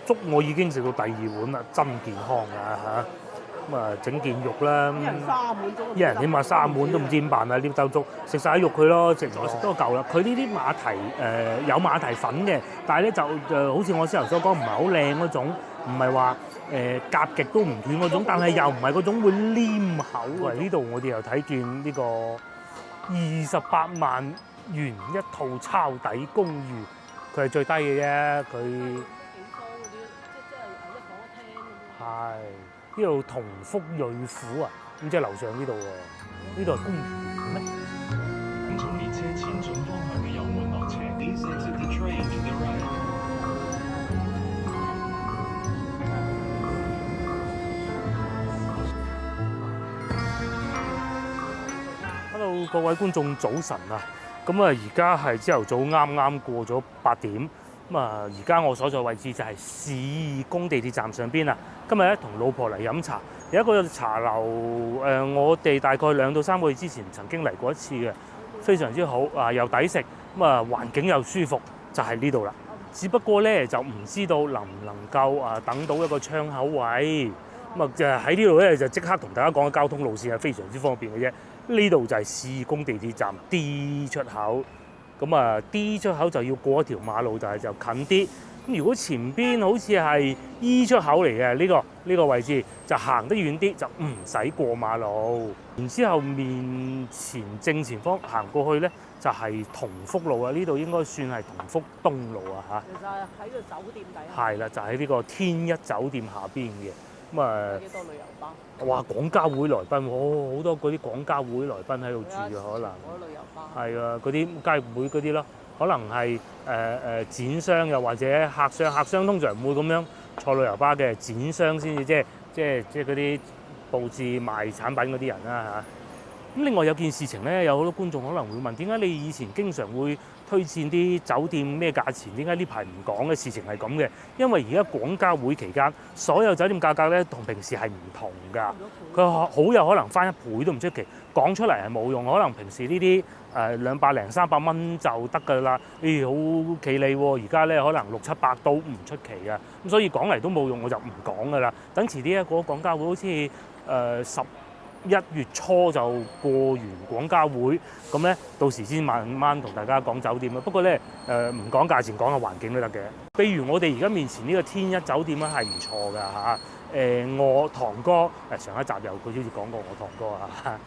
粥我已經食到第2碗啦，真健康啊嚇！咁啊，整件肉啦，一人3碗粥，一人起碼3碗都唔知點辦啊！呢兜粥食晒啲肉佢咯，食我食多夠啦。佢呢啲馬蹄有馬蹄粉嘅，但係咧就好似我先頭所講，唔係好靚嗰種，唔係話夾極都唔斷嗰種，但係又唔係嗰種會黏口嘅。呢度我哋又睇見呢個28萬元一套抄底公寓，佢係最低嘅啫，佢係。呢度同福瑞府啊，咁即係樓上呢度喎，呢度係公園咩？跟從列車前進方向嘅右門落車。Please exit the train to the right. Hello， 各位觀眾早晨啊！咁啊，而家係朝頭早啱啱過咗8點。咁啊，而家我所在位置就係市義宮地鐵站上邊啊。今日咧同老婆嚟飲茶，有一個茶樓我哋大概2到3個月之前曾經嚟過一次嘅，非常之好啊，又抵食，咁啊環境又舒服，就係呢度啦。只不過咧就唔知道能唔能夠等到一個窗口位，咁啊就喺呢度咧就即刻同大家講嘅交通路線係非常之方便嘅啫。呢度就係市義宮地鐵站 D 出口。咁啊 D 出口就要過一條馬路，就近啲。咁如果前邊好似係 E 出口嚟嘅呢個位置，就行得遠啲，就唔使過馬路。然之後面前正前方行過去咧，就係同福路啊！呢度應該算係同福東路啊嚇。其實喺個酒店底下。係啦，就喺呢個天一酒店下邊嘅。咁啊，幾多旅遊巴？哇！廣交會來賓，好多嗰啲廣交會來賓喺度住嘅可能。嗰旅遊巴。係啊，嗰啲街會嗰啲咯，可能係展商又或者客商通常唔會咁樣坐旅遊巴嘅，展商先至即係嗰啲佈置賣產品嗰啲人啦嚇。咁另外有件事情咧，有好多觀眾可能會問：點解你以前經常會推薦啲酒店咩價錢？點解呢排唔講嘅？事情係咁嘅，因為而家廣交會期間，所有酒店價格咧同平時係唔同㗎。佢好有可能翻1倍都唔出奇，講出嚟係冇用。可能平時呢啲200零300蚊就得㗎啦。好企理喎，而家咧可能600、700都唔出奇㗎。咁所以講嚟都冇用，我就唔講㗎啦。等遲啲嗰個廣交會好似11月初就過完廣交會，咁咧到時先慢慢同大家講酒店啦。不過咧唔講價錢，講下環境都得嘅。譬如我哋而家面前呢個天一酒店咧係唔錯㗎嚇。我堂哥上一集佢好似講過我堂哥啊。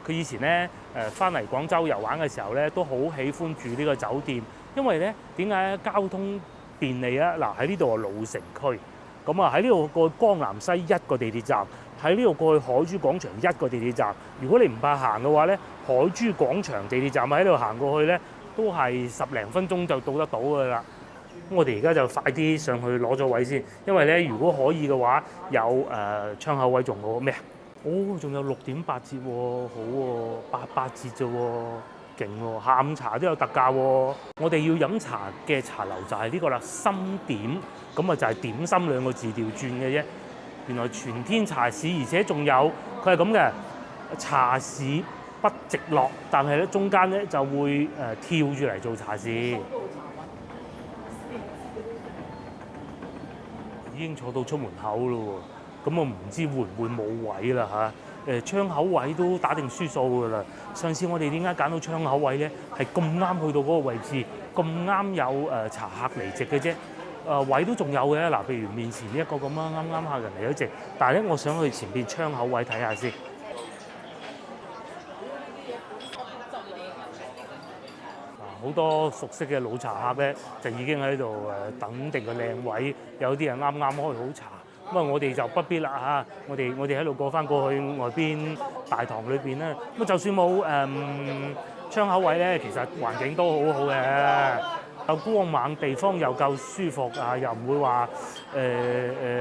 佢以前咧翻嚟廣州遊玩嘅時候咧，都好喜歡住呢個酒店，因為咧點解交通便利啊？嗱，喺呢度係老城區，咁啊喺呢度過江南西1個地鐵站。喺呢度過去海珠廣場1個地鐵站，如果你唔怕行嘅話咧，海珠廣場地鐵站喺度行過去咧，都係10零分鐘就到得到㗎啦。咁我哋而家就快啲上去攞咗位先，因為咧如果可以嘅話，有窗口位仲有咩啊？仲有6.8折喎，好喎，88折啫喎，勁喎！下午茶都有特價喎。我哋要飲茶嘅茶樓就係呢個啦，心點，咁啊就係點心2個字調轉嘅啫。原來全天茶市，而且仲有佢係咁嘅，茶市不直落，但係咧中間咧就會跳住嚟做茶市。已經坐到出門口咯喎，咁我唔知會唔會冇位啦嚇。窗口位都打定輸數㗎啦。上次我哋點解揀到窗口位咧？係咁啱去到嗰個位置，咁啱有茶客嚟席嘅啫。位都仲有嘅，嗱，譬如面前呢一個咁樣啱啱客人嚟咗席，但係咧，我想去前邊窗口位睇下先。好多熟悉嘅老茶客咧，就已經喺度等定個靚位，有啲人啱啱開好茶，咁啊我哋就不必啦嚇，我哋喺度過去外邊大堂裏邊咧，咁就算冇窗口位咧，其實環境都好好嘅。有光猛，地方又夠舒服啊，又唔會話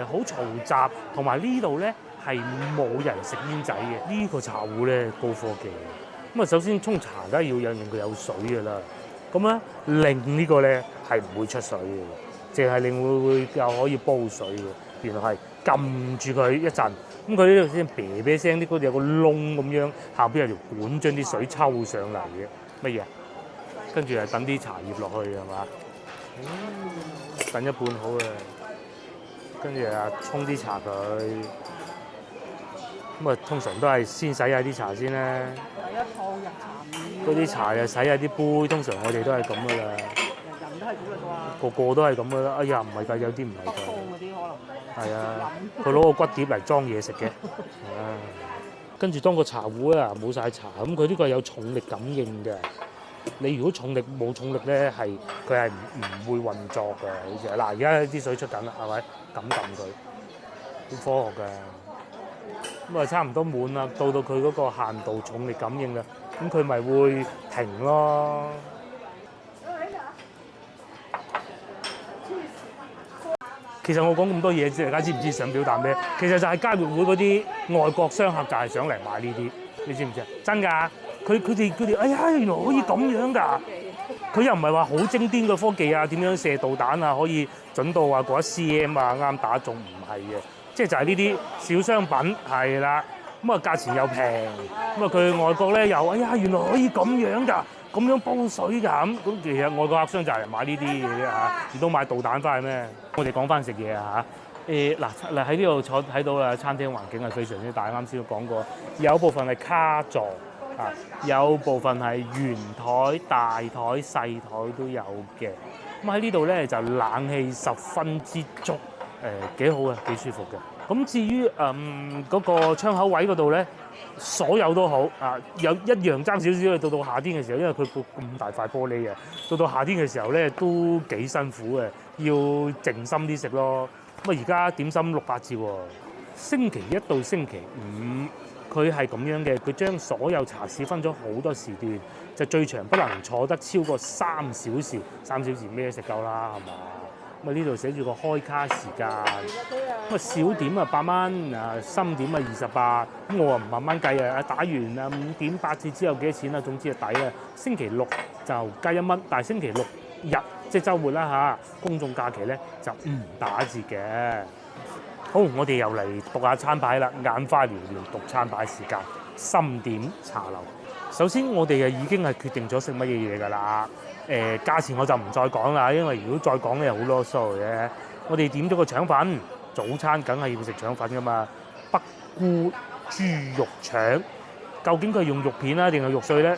好嘈雜，同埋呢度咧係冇人食煙仔嘅。呢個茶壺咧高科技，咁啊首先沖茶梗係要令佢有水㗎啦，咁咧令呢個咧係唔會出水嘅，淨係令會又可以煲水嘅。原來係撳住佢一陣，咁佢呢度先啤啤聲，啲嗰度有個窿咁樣，下邊有條管將啲水抽上嚟嘅。乜嘢？跟住係等啲茶葉落去係嘛？等一半好嘅，跟住啊沖啲茶佢。咁啊，通常都係先洗下啲茶先咧。第一趟入茶嗰啲茶就洗下啲杯，通常我哋都係咁噶啦。人都係咁嘅啩。個個都係咁噶啦。哎呀，唔係㗎，有啲唔係北㗎。方嗰啲可能係啊，佢攞個骨碟嚟裝嘢食嘅。啊，跟住當個茶壺啊冇晒茶，咁佢呢個係有重力感應嘅。你如果重力冇重力咧，佢係唔會運作嘅。好似嗱，而家啲水出緊啦，係咪？撳佢，好科學㗎。咁啊，差唔多滿啦，到佢嗰個限度重力感應啦，咁佢咪會停咯。其實我講咁多嘢，大家知唔知想表達咩？其實就係街活會嗰啲外國商客就係想嚟買呢啲，你知唔知啊？真㗎，佢哋，哎呀，原來可以咁樣㗎！佢又唔係話好精癲嘅科技啊，點樣射導彈啊，可以準到話嗰一 cm 啊，啱打中，唔係嘅。即係就係呢啲小商品係啦，咁啊價錢又平，咁啊佢外國咧又哎呀原來可以咁樣㗎，咁樣煲水㗎咁其實外國客商就係嚟買呢啲嘢啫嚇，唔通買導彈翻去咩？我哋講翻食嘢啊嚇，嗱喺呢度坐睇到啦，餐廳環境係非常之大，啱先都講過，有部分係卡座啊，有部分係圓台、大台、細台都有嘅，咁喺呢度咧就冷氣十分之足。幾好嘅，幾舒服嘅。咁至於嗰個窗口位嗰度咧，所有都好啊，有一樣爭少少嘅。到夏天嘅時候，因為佢咁大塊玻璃嘅，到夏天嘅時候咧都幾辛苦嘅，要靜心啲食咯。咁啊，而家點心600折喎，星期一到星期五佢係咁樣嘅，佢將所有茶市分咗好多時段，就最長不能坐得超過3小時，3小時咩食夠啦，係嘛？咁啊呢度寫住個開卡時間，咁啊小點啊8蚊，啊深點啊28，咁我啊唔慢慢計啊，打完啊5點8折之後幾多錢啊？總之係抵啊！星期六就加1蚊，但係星期六日即係週末啦嚇，公眾假期咧就唔打折嘅。好，我哋又嚟讀下餐牌啦，眼花繚亂讀餐牌時間，心點茶樓。首先我哋已經係決定咗食乜嘢嘢㗎啦。價錢我就唔再講啦，因為如果再講咧又好囉嗦嘅。我哋點咗個腸粉，早餐梗係要食腸粉㗎嘛。北菇豬肉腸，究竟佢係用肉片啦定係肉碎咧？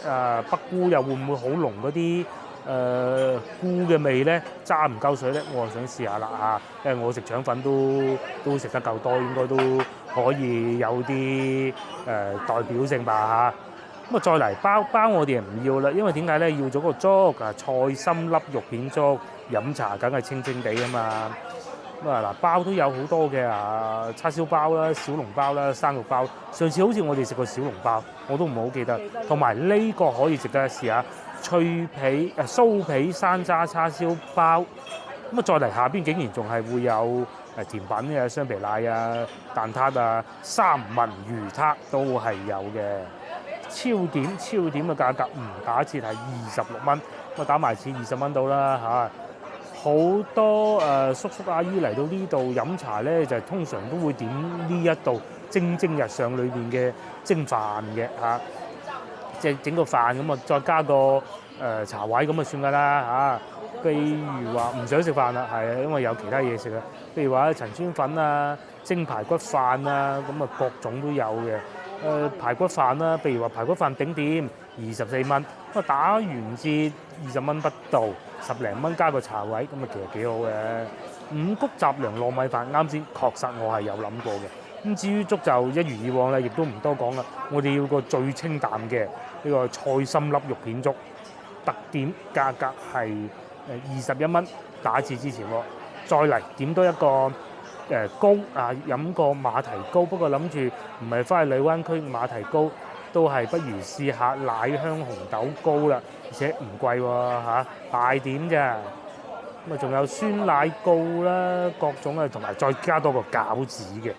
北菇又會唔會好濃嗰啲菇嘅味咧？揸唔夠水咧？我係想試下啦嚇，因為我食腸粉都食得夠多，應該都可以有啲代表性吧嚇。咁啊，再嚟包我哋唔要啦，因為點解咧？要咗個粥啊，菜心粒肉片粥，飲茶梗係清清地啊嘛。咁啊嗱，包都有好多嘅叉燒包啦、小籠包啦、生肉包。上次好似我哋食過小籠包，我都唔係好記得。同埋呢個可以值得一試下，脆皮酥皮山楂叉燒包。咁啊，再嚟下邊竟然仲係會有甜品嘅雙皮奶啊、蛋撻啊、三文魚撻都係有嘅。超點嘅價格唔打折係26蚊，咁啊打埋錢20蚊到啦嚇。好多叔叔阿姨嚟到呢度飲茶咧，就通常都會點呢一道蒸日上裏邊嘅蒸飯嘅嚇，即係整個飯咁啊，再加個茶位咁啊算㗎啦嚇。譬如話唔想食飯啦，係啊，因為有其他嘢食啊。譬如話陳村粉啊、蒸排骨飯啊，咁啊各種都有嘅。排骨飯啦，譬如話排骨飯頂店24蚊，咁啊打完折20蚊不到，10零蚊加個茶位，咁啊其實幾好嘅。五穀雜糧糯米飯啱先，確實我係有諗過嘅。咁至於粥就一如以往啦，亦都唔多講啦。我哋要個最清淡嘅呢個菜心粒肉片粥，特點價格係21蚊，打折之前喎。再嚟點多一個糕啊，飲個馬蹄糕，不過諗住唔係翻去荔灣區馬蹄糕，都係不如試下奶香紅豆糕啦，而且唔貴喎嚇，大點咋。咁啊仲有酸奶糕啦，各種啊，同埋再加多個餃子嘅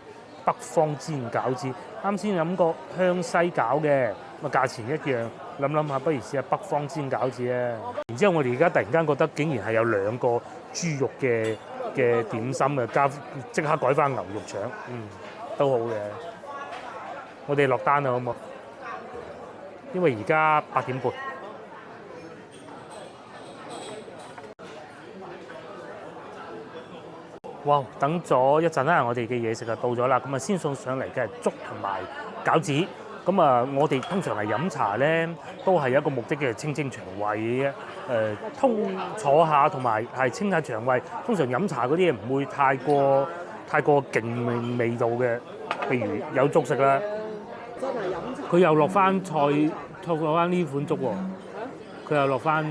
北方煎餃子。啱先飲過香西餃嘅，咁啊價錢一樣，諗下不如試下北方煎餃子啊。然之後我哋而家突然間覺得竟然係有2個豬肉嘅點心啊，即刻改翻牛肉腸，都好嘅。我哋落單啦，好唔好？因為而家8點半。哇！等咗一陣啦，我哋嘅嘢食就到咗啦。咁啊，先送上嚟嘅係粥同埋餃子。咁啊，我哋通常係飲茶咧，都係一個目的嘅清清腸胃嘅。坐下同埋係清下腸胃。通常飲茶嗰啲嘢唔會太過勁味道嘅，譬如有粥食啦。真係飲茶。佢又落翻菜，落翻呢款粥喎。佢又落翻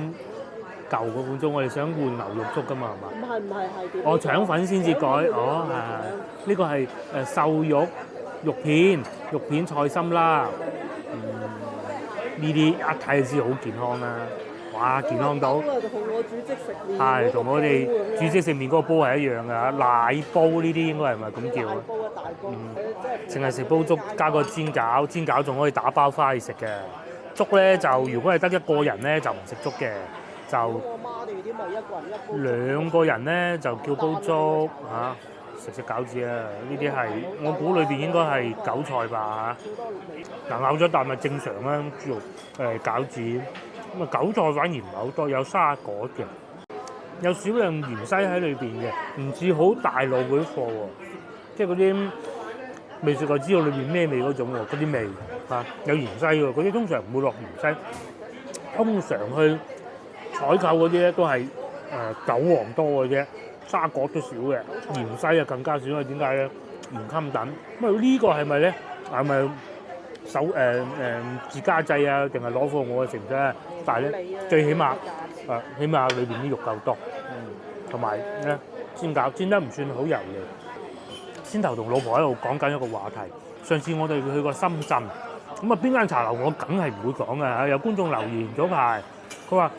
舊嗰款粥，我哋想換牛肉粥噶嘛，係嘛？唔係係點？我腸粉先至改，係呢個係瘦肉片菜心啦。呢啲一睇就知好健康啦。哇，健康到！同我煮即食麵。係同我哋煮即食麵嗰個煲係一樣㗎，奶煲呢啲應該係咪咁叫啊？大煲啊大煲，淨係食煲粥加個煎餃仲可以打包翻去食嘅。粥咧就如果係得一個人咧就唔食粥嘅，就我媽哋啲咪一個人一煲。兩個人咧就叫煲粥嚇，食餃子啊！呢啲係我估裏邊應該係韭菜吧嚇。嗱，咬咗啖咪正常啦，豬肉餃子咁啊，韭菜反而唔係好多，有沙果嘅，有少量芫茜喺裏邊嘅，唔似好大路嗰啲貨喎，即係嗰啲未食過知道裏邊咩味嗰種喎，嗰啲味嚇有芫茜喎，嗰啲通常唔會落芫茜，通常去採購嗰啲咧都係韭黃多嘅啫，沙果都少嘅，芫茜啊更加少，因為點解咧？唔襟等。咁啊呢個係咪咧？係咪自家製啊？定係攞貨我嘅食啫？但係咧，最起碼起碼裏邊啲肉夠多，同埋咧煎餃煎得唔算好油膩。先頭同老婆喺度講緊一個話題。上次我哋去過深圳，咁啊邊間茶樓我梗係唔會講嘅嚇。有觀眾留言早排，佢話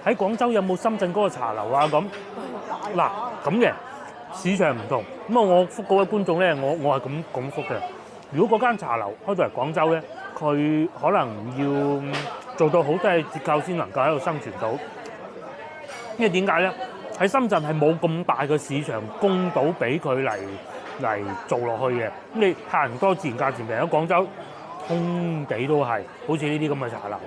喺廣州有冇深圳嗰個茶樓啊？咁嗱咁嘅市場唔同。咁啊我覆嗰位觀眾咧，我係咁覆嘅。如果嗰間茶樓開到嚟廣州咧，佢可能要做到好低嘅折扣先能夠喺度生存到，因為點解咧？喺深圳係冇咁大嘅市場供到俾佢嚟做落去嘅。咁你客人多，自然價錢平。喺廣州空地都係，好似呢啲咁嘅茶樓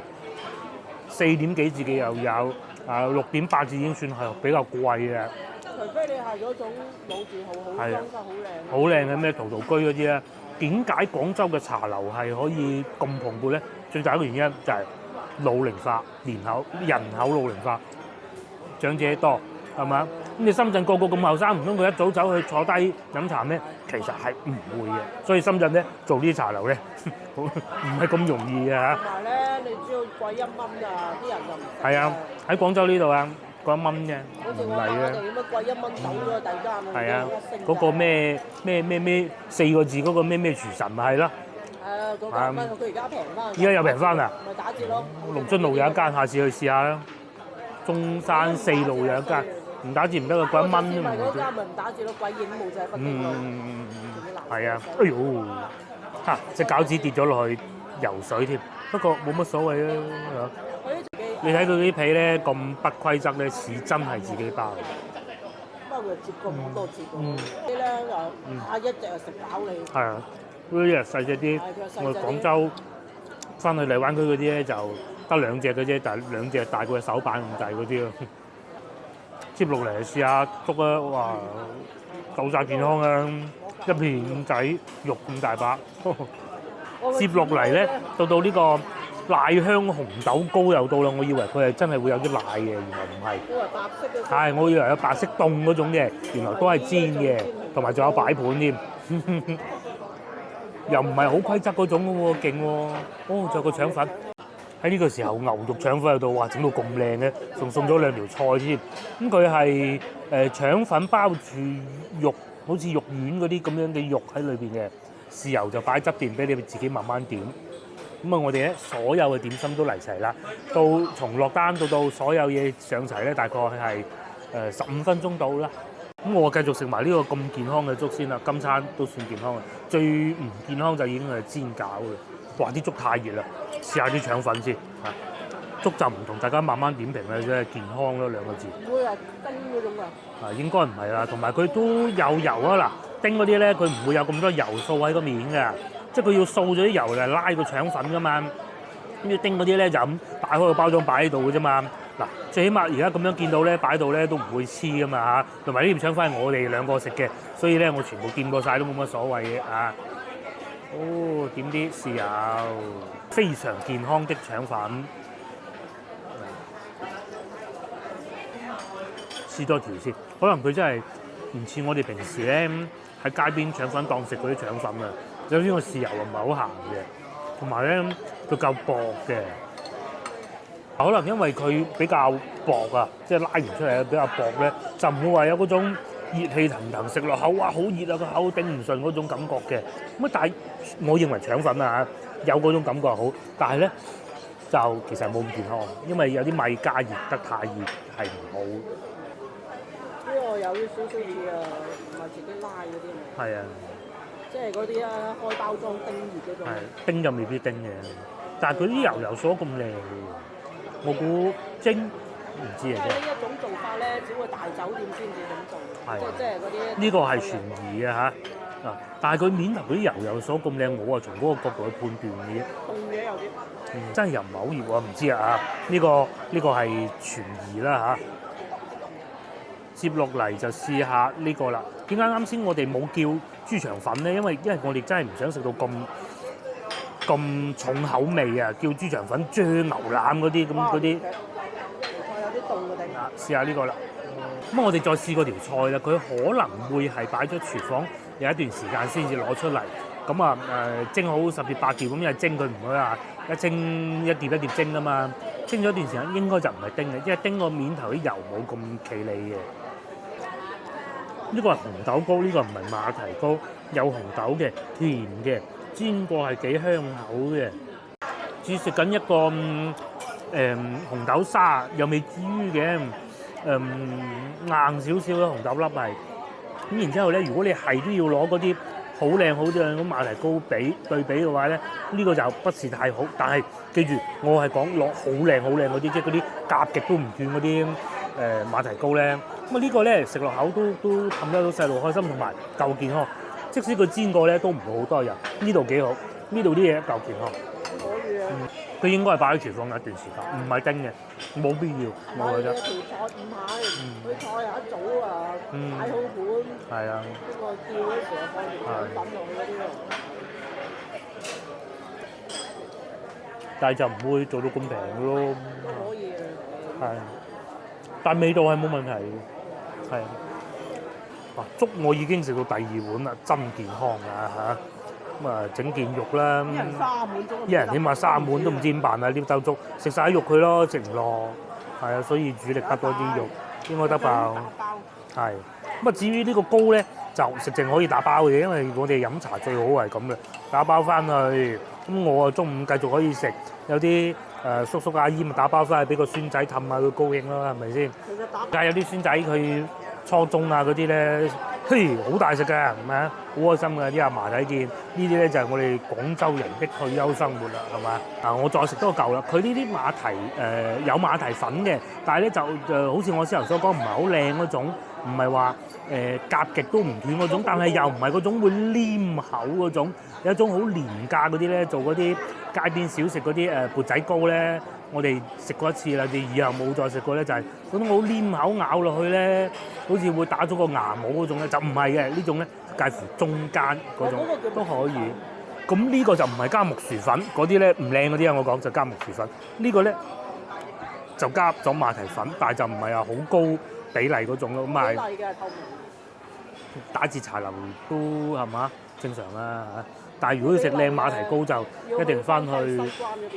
，4點幾自己又有，6點8字已經算係比較貴嘅。除非你係嗰種老字號，好裝修好靚。好靚嘅咩陶陶居嗰啲咧？點解廣州嘅茶樓係可以咁蓬勃咧？最大一個原因就係老齡化、人口老齡化，長者多係嘛？咁你深圳個個咁後生，唔通佢一早走去坐低飲茶咩？其實係唔會嘅。所以深圳咧做呢啲茶樓咧，唔係咁容易嘅嚇。同埋咧，你只要貴1蚊啊，啲人就唔食。係啊，喺廣州呢度啊，貴1蚊啫，唔係啊。點解貴1蚊走咗第二間係啊，嗰個咩4個字嗰個咩廚神咪係咯。嗰個蚊佢而家平翻。依家又平翻啦。咪打折咯。龍津路有一間，下次去試下啦。中山4路有一間，唔打折唔得嘅，貴1蚊啫嘛。嗰間咪唔打折咯，貴影冇就係北京路。係啊，哎呦嚇！隻餃子跌咗落去游水添，不過冇乜所謂啊。你睇到啲皮咧咁不規則咧，似真係自己包。不過佢接咁多折喎，啲咧又一隻就食飽你。係啊，嗰啲細隻啲。我哋廣州翻去荔灣區嗰啲咧就得2隻嘅啫，但係2隻大過手板咁大嗰啲咯。接落嚟試下粥啊！哇，夠晒健康啊！一片仔肉咁大把。接落嚟咧，到呢個賴香紅豆糕又到啦，我以為佢係真係會有啲奶嘅，原來唔係。以為白色嘅。係，我以為有白色凍嗰種嘅，原來都係煎嘅，同埋仲有擺盤添。又唔係好規則嗰種嘅喎，勁喎。哦，仲有個腸粉。喺呢個時候，牛肉腸粉喺度，哇！整到咁靚嘅，仲送咗2條菜添。咁佢係腸粉包住肉，好似肉丸嗰啲咁樣嘅肉喺裏邊嘅，豉油就擺側邊俾你自己慢慢點。咁啊，我哋咧所有嘅點心都嚟齊啦。從落單到所有嘢上齊咧，大概係15分鐘到啦。咁我繼續食埋呢個咁健康嘅粥先啦。今餐都算健康嘅，最唔健康就已經係煎餃啦。哇！啲粥太熱啦，試下啲腸粉先嚇。粥就唔同大家慢慢點評啦，即係健康咯2個字。會係叮嗰種㗎？應該唔係啦，同埋佢都有油啊嗱，叮嗰啲咧佢唔會有咁多油掃喺個面㗎，即係佢要掃咗啲油嚟拉個腸粉㗎嘛。咁要叮嗰啲咧就咁打開個包裝擺喺度㗎啫嘛。嗱，最起碼而家咁樣見到咧，擺到咧都唔會黐噶嘛嚇，同埋呢碟腸粉係我哋兩個食嘅，所以咧我全部掂過晒都冇乜所謂嘅啊。哦，點啲豉油，非常健康的腸粉，試多條先。可能佢真係唔似我哋平時咧喺街邊腸粉檔食嗰啲腸粉啊，首先個豉油唔係好鹹嘅，同埋咧佢夠薄嘅。可能因為佢比較薄啊，即係拉完出嚟比較薄咧，就唔會話有嗰種熱氣騰騰食落口，哇好熱啊，個口頂唔順嗰種感覺嘅。咁但係我認為腸粉啊有嗰種感覺好，但係咧就其實冇咁健康，因為有啲米加熱得太熱係唔好。呢個有啲少少似啊，唔係自己拉嗰啲咪。係啊，即係嗰啲啊，開包裝叮熱嗰種。係叮就未必叮嘅，但係佢啲油油鎖咁靚嘅，我估蒸唔知啊因為呢一種做法咧，只會大酒店先至咁做，即係嗰啲。呢個係傳疑嘅嚇啊！但係佢面頭嗰啲油油鎖咁靚，我啊從嗰個角度去判斷嘅。凍嘅有啲。真係又唔係好熱喎，唔知啊呢個係傳疑啦嚇。接落嚟就試下呢個啦。點解啱先我哋冇叫豬腸粉咧？因為我哋真係唔想食到咁重口味啊！叫豬腸粉醬牛腩嗰啲咁嗰啲。菜有啲凍嘅定。試下呢個啦。咁我哋再試嗰條菜啦，佢可能會係擺咗廚房有一段時間先至攞出嚟。咁啊蒸好10碟8碟咁，因為蒸佢唔會話一蒸一碟一碟蒸啊嘛。蒸咗一段時間應該就唔係叮嘅，因為叮個面頭啲油冇咁企理嘅。呢個係紅豆糕，呢個唔係馬蹄糕，有紅豆嘅，甜嘅，煎過係幾香口嘅。只食緊一個紅豆沙，又未至於嘅硬少少嘅紅豆粒係。咁然之後咧，如果你係都要攞嗰啲好靚好靚咁馬蹄糕對比嘅話咧，呢個就不是太好。但係記住，我係講攞好靚嗰啲，即係嗰啲夾極都唔斷嗰啲馬蹄糕咧。咁啊呢個咧食落口都氹得到細路開心，同埋夠健康。即使佢煎過咧，都唔會好多油。呢度幾好，呢度啲嘢夠健康。可以啊。佢應該係擺喺廚房有一段時間，唔係叮嘅，冇必要。我覺得。條菜唔係，佢菜有一早啊擺好盤。係啊。邊個叫嗰時候放條腸粉落去嗰啲咯。但係就唔會做到咁平嘅咯。可以啊。係。但味道係冇問題嘅。係。哇！粥我已經食到第2碗啦，真健康啊嚇！咁啊整件肉啦，一人3碗粥。一人起碼3碗都唔知點辦啊！呢兜粥食晒啲肉佢咯，食唔落。係啊，所以主力得多啲肉，應該得飽。係。咁啊至於呢個糕咧，就食剩可以打包嘅，因為我哋飲茶最好係咁嘅，打包翻去。咁我啊中午繼續可以食，有啲叔叔阿姨咪打包翻去俾個孫仔氹下佢高興咯，係咪先？但係有啲孫仔佢初中啊嗰啲咧，嘿好大食㗎，係咪啊？好開心㗎！啲阿嫲睇見呢啲咧就係我哋廣州人的退休生活啦，係嘛？我再食多嚿啦。佢呢啲馬蹄有馬蹄粉嘅，但係咧就好似我先頭所講，唔係好靚嗰種，唔係話夾極都唔斷嗰種，但係又唔係嗰種會黏口嗰種，有一種好廉價嗰啲咧，做嗰啲街邊小食嗰啲缽仔糕咧。我哋食過一次啦，你以後冇再食過咧，就係嗰種好黏口咬落去咧，好似會打咗個牙模嗰種咧，就唔係嘅，呢種咧介乎中間嗰種都可以。咁呢個就唔係加木薯粉，嗰啲咧唔靚嗰啲啊，我講就加木薯粉。呢個咧就加咗馬蹄粉，但係就唔係話好高比例嗰種咯。咁咪打折茶樓都係嘛正常啦嚇。但係如果要食靚馬蹄糕就一定翻去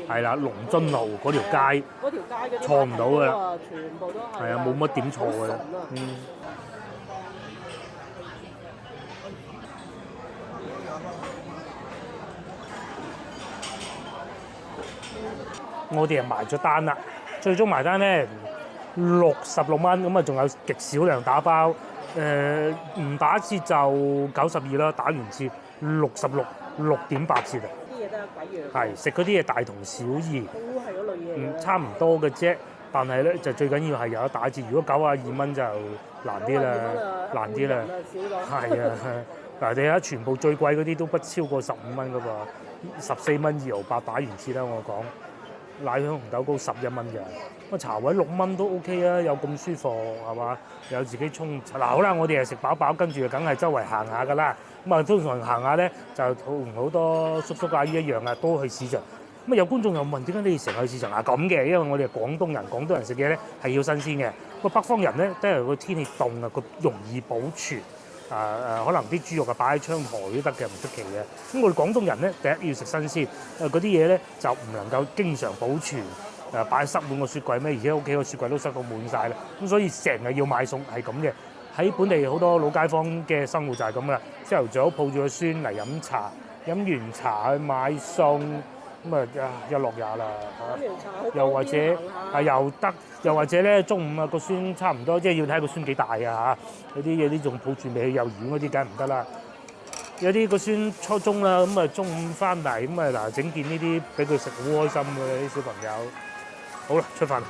係啦，龍津路嗰條街，錯唔到㗎啦，全部都係。係啊，冇乜點錯㗎啦。我哋係埋咗單啦，最終埋單咧66蚊，咁啊仲有極少量打包，唔打折就92啦，打完折66.8折啊！啲嘢都係鬼樣。係食嗰啲嘢大同小異，都係嗰類嘢。差唔多嘅啫，但係咧就最緊要係有得打折。如果92蚊就難啲啦，難啲啦。係啊，嗱你睇全部最貴嗰啲都不超過15蚊噶噃，14蚊2毫8打完折啦，我講。奶香紅豆糕11蚊嘅，個茶位6蚊都 OK 啊，有咁舒服係嘛？有自己沖嗱好啦，我哋係食飽飽，跟住梗係周圍行下㗎啦。咁啊，通常行下咧就同好多叔叔阿姨一樣啊，都去市場。咁啊，有觀眾又問點解你哋成日去市場啊？咁嘅，因為我哋係廣東人，廣東人食嘢咧係要新鮮嘅。個北方人咧，都係個天氣凍啊，佢容易保存。可能啲豬肉啊擺喺窗台都得嘅，唔出奇嘅。咁我哋廣東人咧，第一要食新鮮，嗰啲嘢咧就唔能夠經常保存，擺塞滿個雪櫃咩？而且屋企個雪櫃都塞到滿晒啦。咁所以成日要買餸係咁嘅。喺本地好多老街坊嘅生活就係咁啦。朝頭早抱住個孫嚟飲茶，飲完茶去買餸，咁啊一落廿啦。又或者又得，又或者咧中午啊個孫差唔多，即係要睇個孫幾大啊嚇。有啲仲抱住未去幼兒園嗰啲梗係唔得啦。有啲個孫初中啦，咁啊中午翻嚟咁啊嗱整件呢啲俾佢食，好開心嘅啲小朋友。好啦，出發啦！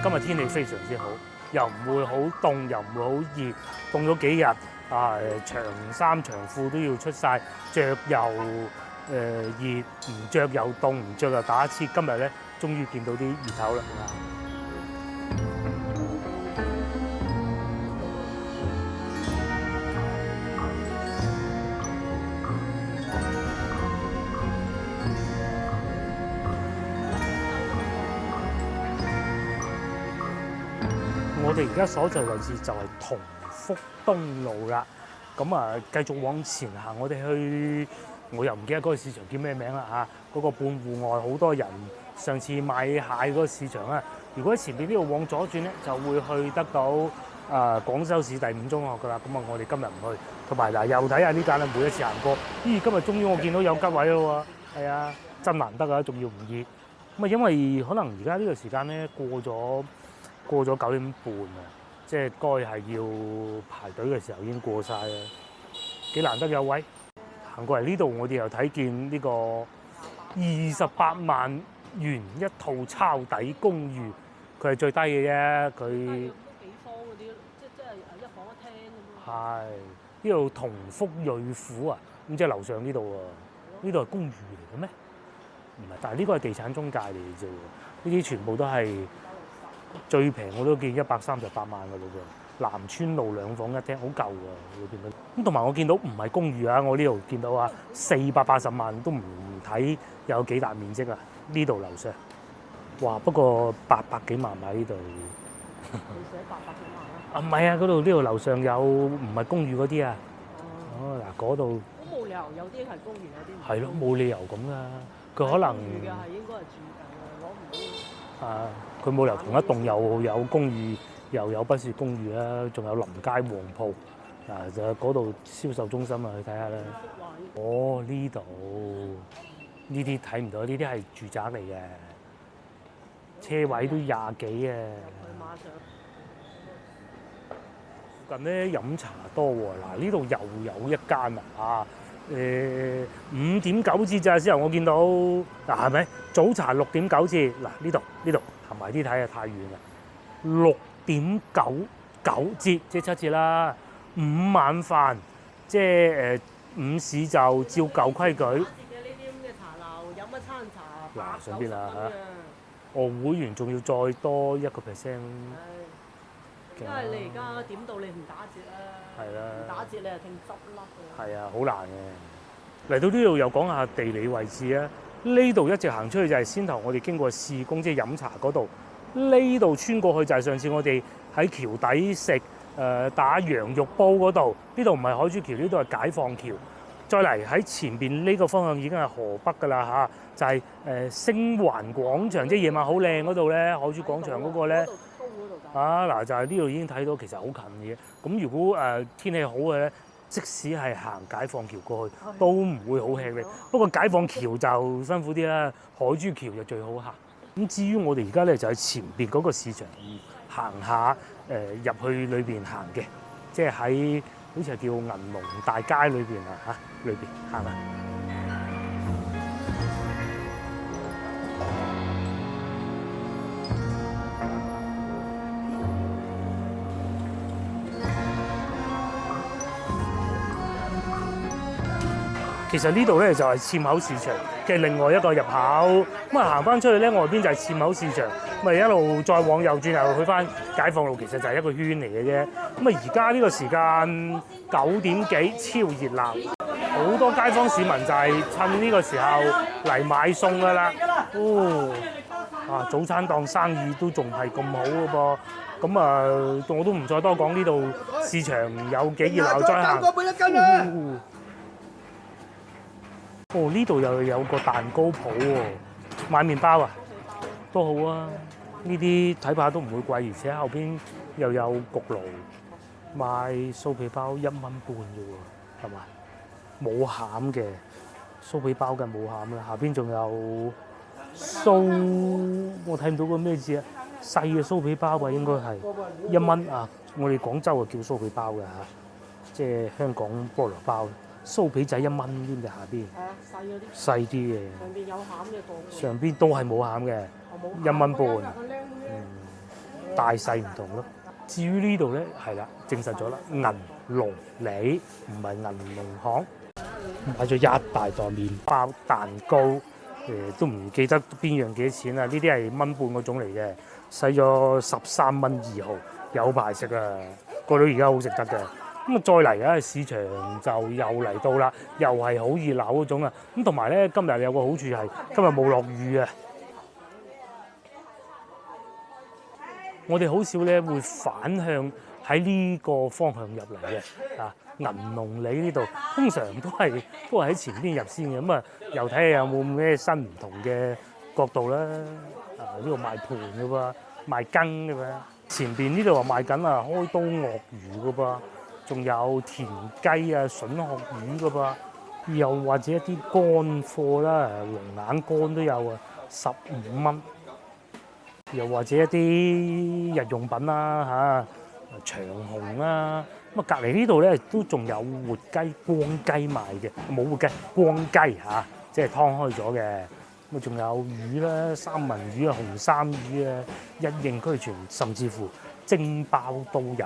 今日天氣非常之好，又唔會好凍，又唔會好熱。凍咗幾日啊，長衫長褲都要出晒，着又熱，唔着又凍，唔着又打乞嗤。今日咧，終於見到啲熱頭啦！我哋而家所在位置就係同福東路啦，咁啊繼續往前行，我哋去我又唔記得嗰個市場叫咩名啦嚇，嗰個半戶外好多人上次買蟹嗰個市場啊。如果喺前邊呢度往左轉咧，就會去得到廣州市第5中學噶啦。咁啊，我哋今日唔去，同埋嗱又睇下呢間啦，每一次行過，咦今日終於我見到有吉位咯喎，係啊，真難得啊，仲要唔熱。咁啊，因為可能而家呢個時間咧過咗9點半啊，即係該係要排隊嘅時候已經過晒啦，幾難得有位。行過嚟呢度，我哋又睇見呢個28萬元一套抄底公寓，佢係最低嘅啫，佢幾方嗰啲，即係一房一廳咁樣。係呢度同福瑞府啊，咁即係樓上呢度喎，呢度係公寓嚟嘅咩？唔係，但係呢個係地產中介嚟嘅啫喎，呢啲全部都係。最平我都見138萬嘅咯喎，南村路2房1廳，好舊啊！會見到咁，同埋我見到唔係公寓啊，我呢度見到啊480萬都唔睇有幾大面積啊！呢度樓上，哇！不過800幾萬買呢度，你寫800幾萬啊？啊唔係啊，嗰度呢度樓上有唔係公寓嗰啲啊。哦嗱，嗰度咁冇理由有啲係公寓，有啲唔係。係咯，冇理由咁噶，佢可能公寓嘅係應該係住攞唔到。佢冇理由同一棟又有公寓，又有不是公寓啦，仲有臨街旺鋪，就係嗰度銷售中心啊，去睇下啦。哦，呢度呢啲睇唔到，呢啲係住宅嚟嘅，車位都20幾啊。附近咧飲茶多喎，嗱呢度又有一間啊，5.9折咋？之後我見到嗱係咪早茶6.9折？嗱呢度行埋啲睇啊，太遠啦，6.99折即係7折啦。午晚飯即係午市就照舊規矩。呢啲咁嘅茶樓飲一餐茶嗱上邊啊嚇，會員仲要再多1%。因為你而家點到你唔打折啦，係啦，唔打折你係聽執笠㗎。係啊，好難嘅。嚟到呢度又講下地理位置啊。呢度一直行出去就係先頭我哋經過試工，即係飲茶嗰度。呢度穿過去就係上次我哋喺橋底食打羊肉煲嗰度。呢度唔係海珠橋，呢度係解放橋。再嚟喺前邊呢個方向已經係河北㗎啦嚇，就係星環廣場，即係夜晚好靚嗰度咧，海珠廣場嗰個咧。嗱就係呢度已經睇到，其實好近嘅。咁如果天氣好嘅咧，即使係行解放橋過去，都唔會好吃力。不過解放橋就辛苦啲啦，海珠橋就最好行。咁至於我哋而家咧就喺前邊嗰個市場行下入去裏邊行嘅，即係喺好似係叫銀龍大街裏邊啊嚇，裏邊行下。其實呢度咧就係硤口市場嘅另外一個入口。咁啊行翻出去咧，外邊就係硤口市場，咪一路再往右轉又去翻解放路，其實就係一個圈嚟嘅啫。咁啊而家呢個時間9點幾，超熱鬧，好多街坊市民就係趁呢個時候嚟買餸噶啦。啊早餐檔生意都仲係咁好嘅噃。咁啊，我都唔再多講呢度市場有幾熱鬧，再行。呢度又有個蛋糕鋪喎，買麵包啊，都好啊。呢啲睇怕都唔會貴，而且後邊又有焗爐，賣酥皮包1.5蚊啫喎，係嘛？冇餡嘅酥皮包嘅冇餡啦，下邊仲有我睇唔到個咩字啊？細嘅酥皮包啊，應該係1蚊啊！我哋廣州啊叫酥皮包嘅嚇，即係香港菠蘿包。酥皮仔1蚊添嘅下邊，細嗰啲，細啲嘅，上邊有餡嘅個，上邊都係冇餡嘅，1.5蚊，大細唔同咯。至於呢度咧，係啦，證實咗啦，銀龍里唔係銀龍行，買咗一大袋麵包蛋糕，都唔記得邊樣幾多錢啦。呢啲係1.5蚊嗰種嚟嘅，使咗13蚊2毫，有排食啊！過到而家好食得嘅。咁啊，再嚟啊，市場就又嚟到啦，又係好熱鬧嗰種啊！咁同埋咧，今日有個好處係今日冇落雨啊！我哋好少咧會反向喺呢個方向入嚟嘅啊！銀龍里呢度通常都係喺前邊入先嘅，咁啊又睇下有冇咩新唔同嘅角度啦。啊，呢度賣盤嘅噃，賣羹嘅噃，前邊呢度話賣緊啊開刀鱷魚嘅噃。仲有田雞啊、筍殼魚噶噃，又或者一啲乾貨啦，龍眼乾都有啊，15蚊。又或者一啲日用品啦長紅啦。咁啊隔離呢度咧都仲有活雞、光雞賣嘅，冇活雞，光雞即係劏開咗嘅。咁啊仲有魚啦，三文魚啊、紅衫魚啊，一應俱全，甚至乎蒸包都有。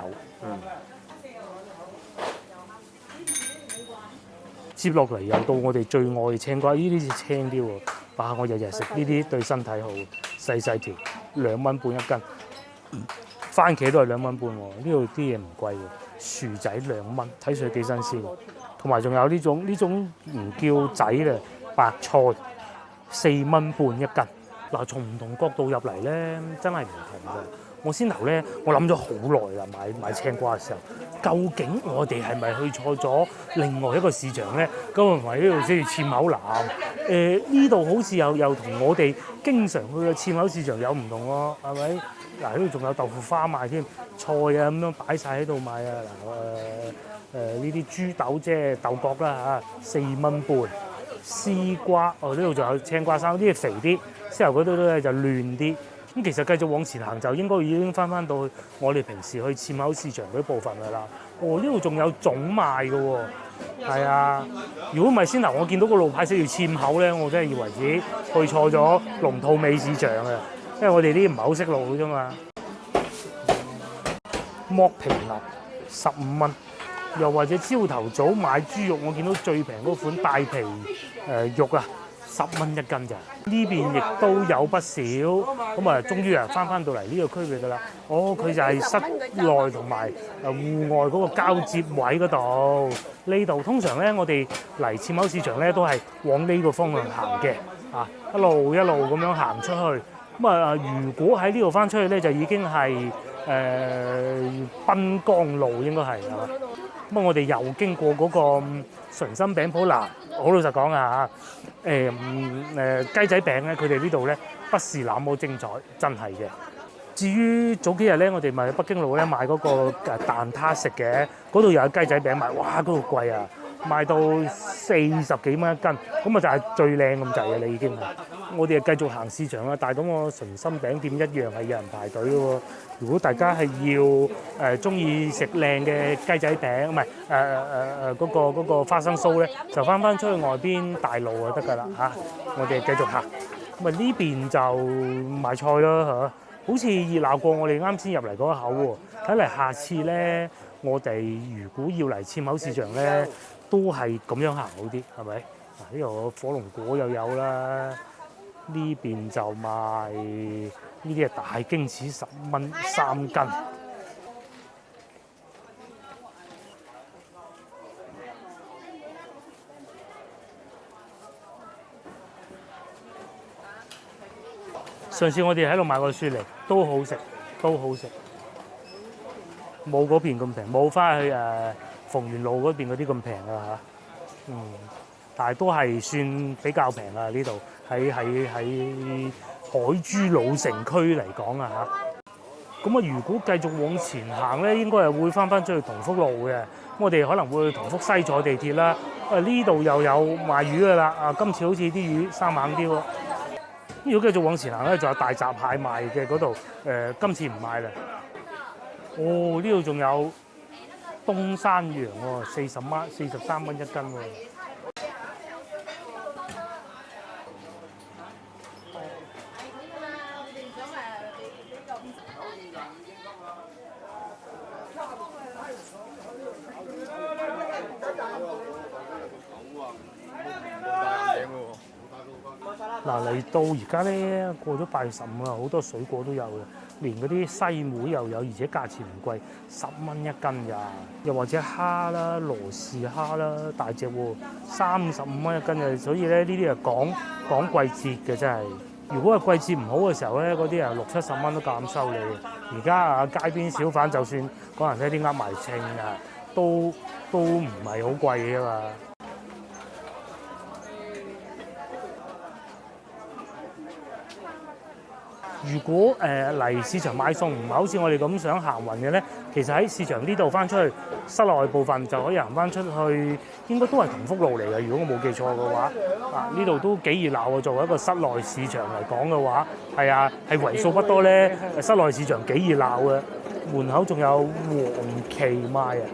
接落嚟又到我哋最愛嘅青瓜，呢啲青啲喎，哇！我日日食呢啲對身體好，細細條，2.5蚊一斤。番茄都係2.5蚊喎，呢度啲嘢唔貴喎，薯仔2蚊，睇上去幾新鮮。同埋仲有呢種唔叫仔啦，白菜4.5蚊一斤。嗱，從唔同角度入嚟咧，真係唔同㗎。我先頭咧，我諗咗好耐啦，買青瓜嘅時候，究竟我哋係咪去錯咗另外一個市場咧？咁唔係呢度先至硤口南，呢度好似又同我哋經常去嘅硤口市場有唔同喎，係咪？嗱，呢度仲有豆腐花賣添，菜啊咁樣擺晒喺度賣啊！嗱，呢啲豬豆即係豆角啦嚇，4.5蚊。絲瓜，呢度仲有青瓜生，啲嘢肥啲，之後嗰度咧就嫩啲。咁其實繼續往前行就應該已經翻到去我哋平時去硤口市場嗰啲部分㗎啦。呢度仲有粽賣㗎喎，係啊。如果唔係先頭我見到個路牌寫住硤口咧，我真係以為自己去錯咗龍吐尾市場啊，因為我哋啲唔係好識路㗎啫嘛。剝皮牛15蚊，又或者朝頭早買豬肉，我見到最平嗰款帶皮肉啊，10蚊一斤咋。呢邊亦都有不少，咁啊，終於翻到嚟呢個區域㗎啦。佢就係室內同埋戶外嗰個交接位嗰度。呢度通常咧，我哋嚟硤口市場咧都係往呢個方向行嘅，一路咁樣行出去。咁啊，如果喺呢度翻出去咧，就已經係濱江路應該係嘛？咁我哋又經過嗰個純心餅鋪嗱，好老實講啊嚇，雞仔餅咧，佢哋呢度咧不是那麼精彩，真係嘅。至於早幾日咧，我哋咪喺北京路咧買嗰個蛋撻食嘅，嗰度又有雞仔餅賣，哇！嗰度貴啊，賣到40幾蚊一斤，咁啊就係最靚咁滯嘅啦已經係。我哋繼續行市場啦，但係咁個純心餅店一樣係有人排隊嘅喎。如果大家係要中意食靚嘅雞仔餅，唔係嗰個花生酥咧，就翻出去外邊大路就得㗎啦嚇。我哋繼續行，咁啊呢邊就賣菜啦嚇，好似熱鬧過我哋啱先入嚟嗰一口喎。睇嚟下次咧，我哋如果要嚟硤口市場咧，都係咁樣行好啲，係咪？呢度火龍果又有啦，呢邊就賣呢啲係大荊柿10蚊3斤。上次我哋喺度買過雪梨，都好食，都好食，冇嗰邊咁平，冇翻去鳳園路嗰邊嗰啲咁平啊嚇。但係都係算比較平啊！呢度喺海珠老城區嚟講啊嚇。咁啊，如果繼續往前行咧，應該係會翻出去同福路嘅。我哋可能會去同福西坐地鐵啦。呢度又有賣魚噶啦。今次好似啲魚生猛啲喎。如果繼續往前行咧，仲有大閘蟹賣嘅嗰度，今次唔賣啦。哦，呢度仲有東山羊喎，43蚊1斤喎。嗱，嚟到而家咧，過咗8月15啦，好多水果都有嘅，連嗰啲西梅又有，而且價錢唔貴，10蚊1斤咋。又或者蝦啦，羅氏蝦啦，大隻喎，35蚊1斤嘅。所以咧，呢啲係講季節嘅真係。如果係季節唔好嘅時候咧，嗰啲啊60、70蚊都夠膽收你。而家街邊小販就算可能啲啱埋稱啊，都唔係好貴嘅嘛。如果嚟市場買餸唔係好似我哋咁想行運嘅咧，其實喺市場呢度翻出去室內部分就可以行翻出去，應該都係同福路嚟嘅。如果我冇記錯嘅話，呢度都幾熱鬧喎。作為一個室內市場嚟講嘅話，係啊，係為數不多咧。室內市場幾熱鬧嘅，門口仲有黃芪賣啊！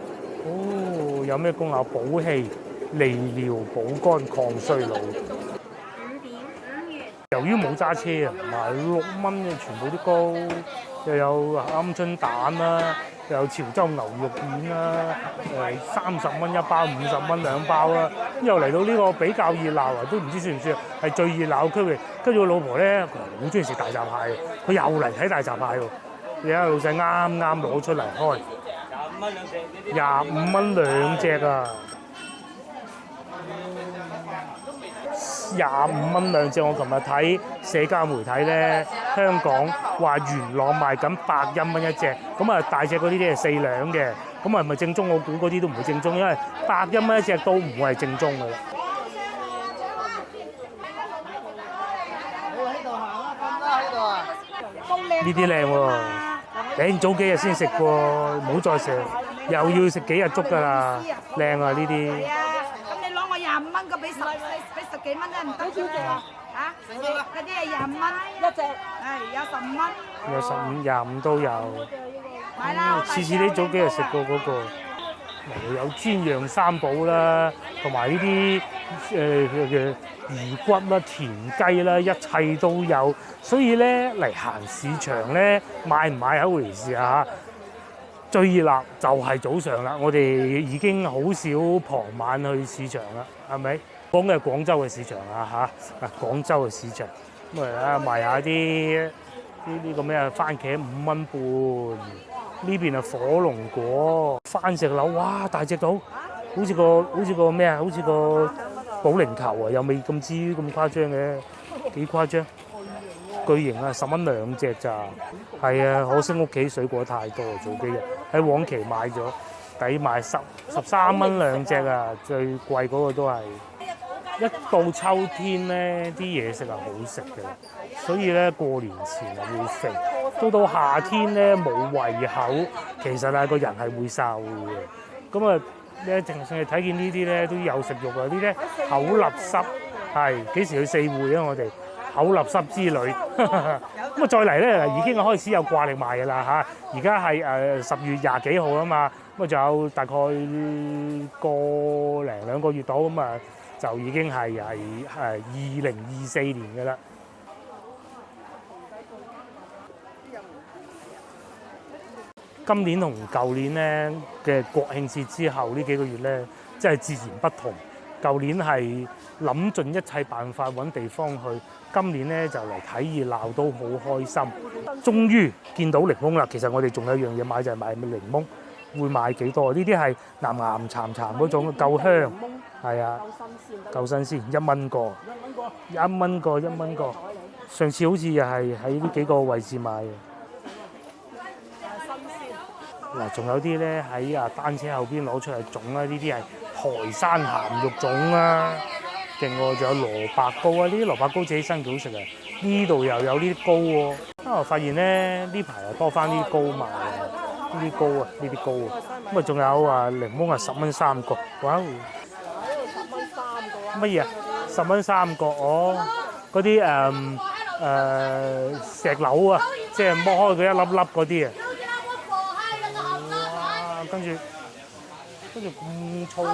哦，有咩功效？補氣、利尿、補肝、抗衰老。由於冇揸車啊，賣6蚊嘅全部啲糕，又有鵪鶉蛋啦，又有潮州牛肉片啦，30蚊1包，50蚊2包啦。又嚟到呢個比較熱鬧啊，都唔知算唔算係最熱鬧嘅區域。跟住我老婆咧，好中意食大閘蟹，佢又嚟睇大閘蟹喎。你睇下老細啱啱攞出嚟開，25蚊2隻啊！25蚊2隻，我琴日睇社交媒體咧，香港話元朗賣緊101蚊1隻，咁啊大隻嗰啲係4兩嘅，咁係咪正宗？我估嗰啲都唔會正宗，因為101蚊1隻都唔會係正宗嘅啦。呢啲靚喎，頂早幾日先食過，唔好再食，又要食幾日粥㗎啦，靚啊呢啲。25蚊個俾10幾蚊都唔得少隻啊！嚇，嗰啲係25蚊1隻，係有15蚊，有15、25都有。買啦！次次啲早幾日食過嗰個，有煎釀三寶啦，同埋呢啲嘅魚骨啦、田雞啦，一切都有。所以咧嚟行市場咧，買唔買係一回事啊！最熱鬧就係早上啦，我哋已經好少傍晚去市場啦，係咪？講嘅係廣州嘅市場啊嚇，廣州嘅市場咁啊賣下啲呢個咩啊番茄5蚊半，呢邊係火龍果、番石榴，哇大隻到，好似個咩啊，好似個保齡球啊，又未咁至於咁誇張嘅，幾誇張？巨型啊，10蚊2隻咋？係啊，可惜屋企水果太多，早幾日喺往期買咗，抵買13蚊2隻啊！最貴嗰個都係。一到秋天咧，啲嘢食係好食嘅，所以咧過年前係會肥，到夏天咧冇胃口，其實係個人係會瘦嘅。咁啊，你淨係睇見呢啲咧都有食慾啊！呢啲口立濕係幾時去四會啊？我哋口立濕之旅，咁啊再嚟咧已經開始有掛力賣嘅啦嚇！而家係10月20幾號啊嘛，咁啊仲有大概1個零2個月到咁啊。就已經係2024年嘅啦。今年同舊年咧嘅國慶節之後呢幾個月咧，真係截然不同。舊年係諗盡一切辦法揾地方去，今年咧就嚟睇熱鬧都好開心。終於見到檸檬啦！其實我哋仲有一樣嘢買就係買檸檬，會買幾多？呢啲係岩岩慘慘嗰種，夠香，係啊，夠新鮮，1蚊個，1蚊個。上次好似又係喺呢幾個位置買嘅。嗱，仲有啲咧喺單車後邊攞出嚟種啦，呢啲係台山鹹肉種啦，勁喎！仲有蘿蔔糕啊，呢啲蘿蔔糕自己生幾好食啊！呢度又有呢啲糕喎，我發現咧呢排又多翻啲糕賣啊，呢啲糕啊，咁啊仲有檸檬10蚊3個，哇！呢度10蚊3個啊！乜嘢啊？10蚊3個，哦，嗰啲石榴啊，即係剝開佢一粒粒嗰啲啊！哇！跟住咁粗嘅，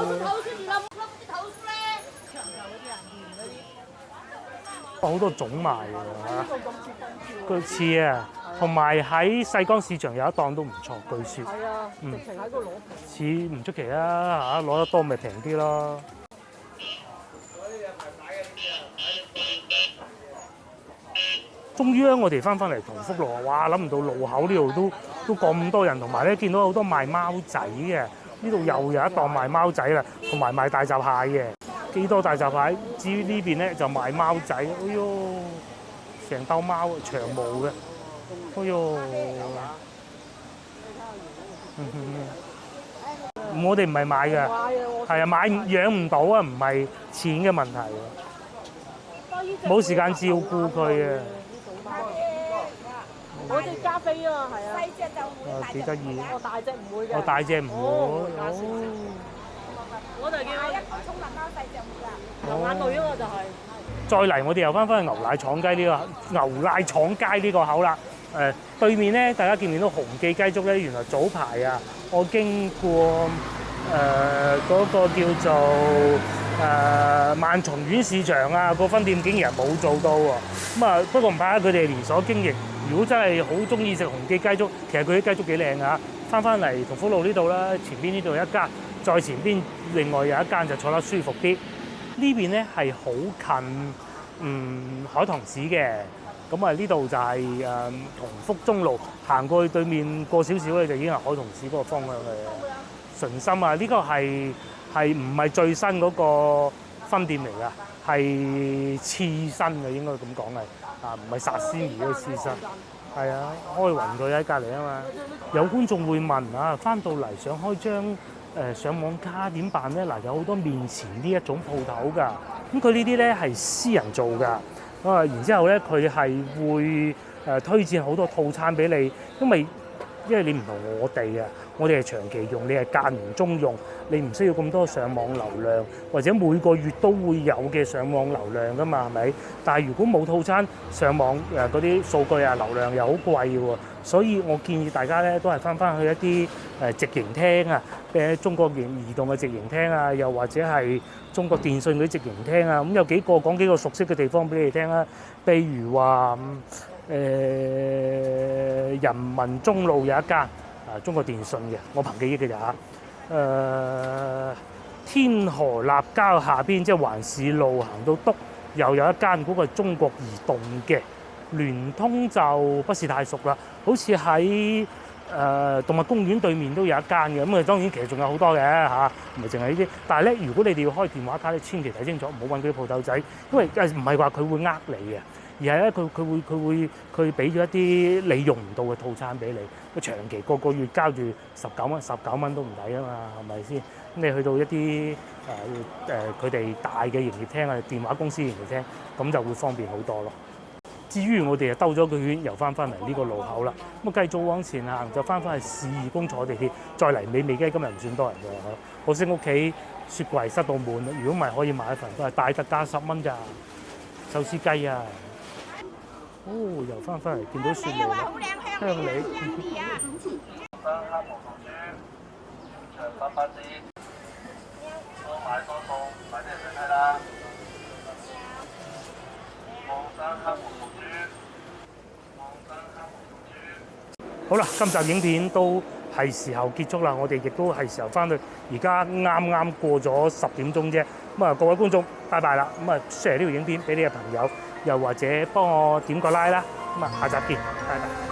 好多種賣㗎嚇。佢似啊，同埋喺西江市場有一檔都唔錯，據說。係啊，直情喺度攞平。似唔出奇啊嚇，攞得多咪平啲咯。終於咧，我哋翻嚟同福路，哇！諗唔到路口呢度都咁多人，同埋咧見到好多賣貓仔嘅，呢度又有一檔賣貓仔啦，同埋賣大閘蟹嘅，幾多大閘蟹。至於呢邊咧就賣貓仔，哎呦，成兜貓長毛嘅，哎呦，我哋唔係買嘅，係啊，養唔到啊，唔係錢嘅問題，冇時間照顧佢啊。我隻加菲啊，係啊，細隻就會，幾得意。我大隻唔會嘅。我大隻唔會。我就叫一個寵物貓細隻會啦。流眼淚啊嘛，就係。再嚟，我哋又翻去牛奶廠街呢個口啦。對面咧，大家見唔見到紅記雞粥咧？原來早排啊，我經過嗰個叫做萬松苑市場啊，個分店竟然冇做到喎。咁啊，不過唔怕，佢哋連鎖經營。如果真係好中意食紅記雞粥，其實佢啲雞粥幾靚啊！翻嚟同福路呢度啦，前邊呢度一間，再前邊另外有一間就坐得舒服啲。呢邊咧係好近海棠市嘅，咁啊呢度就係同福中路行過去對面過少少咧，就已經係海棠市嗰個方向嘅純心啊！呢個係唔係最新嗰個分店嚟㗎？係次新嘅，應該咁講係。唔係薩斯尼嘅刺身，係啊，開雲佢喺隔離啊嘛。有觀眾會問翻到嚟想開張上網卡點辦咧？嗱，有好多面前呢一種鋪頭㗎，咁佢呢啲咧係私人做㗎，然之後咧佢係會推薦好多套餐俾你，因為你唔同我哋啊，我哋係長期用，你係間唔中用，你唔需要咁多上網流量，或者每個月都會有嘅上網流量㗎嘛，係咪？但係如果冇套餐上網嗰啲數據啊流量又好貴喎，所以我建議大家咧都係翻去一啲直營廳啊，中國移動嘅直營廳啊，又或者係中國電信嗰啲直營廳啊，咁有講幾個熟悉嘅地方俾你聽啦，譬如話人民中路有一間中國電信嘅，我憑記憶嘅咋嚇。天河立交下邊即係環市路行到篤，又有一間嗰個係中國移動嘅。聯通就不是太熟啦，好似喺動物公園對面都有一間嘅。咁當然其實仲有好多嘅嚇，唔係淨係呢啲。但係咧，如果你哋要開電話卡咧，千祈睇清楚，唔好揾嗰啲鋪頭仔，因為唔係話佢會呃你嘅。而係咧，佢俾咗一啲你用唔到嘅套餐俾你，佢長期個月交住19蚊都唔抵啊嘛，係咪先？咁你去到一啲佢哋大嘅營業廳啊，電話公司營業廳，咁就會方便好多咯。至於我哋就兜咗個圈，又翻嚟呢個路口啦。咁繼續往前行，就翻去市義宮坐地鐵，再嚟美味雞今日唔算多人㗎，可惜屋企雪櫃塞到滿啦。如果唔係可以買一份都係大特價10蚊咋，壽司雞啊！又翻嚟見到雪梨啦，香梨。好啦，今集影片都係時候結束啦，我哋亦都係時候翻去。而家啱啱過咗10點鐘啫。咁啊，各位觀眾，拜拜啦！咁啊，share 呢條影片俾你嘅朋友，又或者幫我點個 like 啦。咁啊，下集見，拜拜。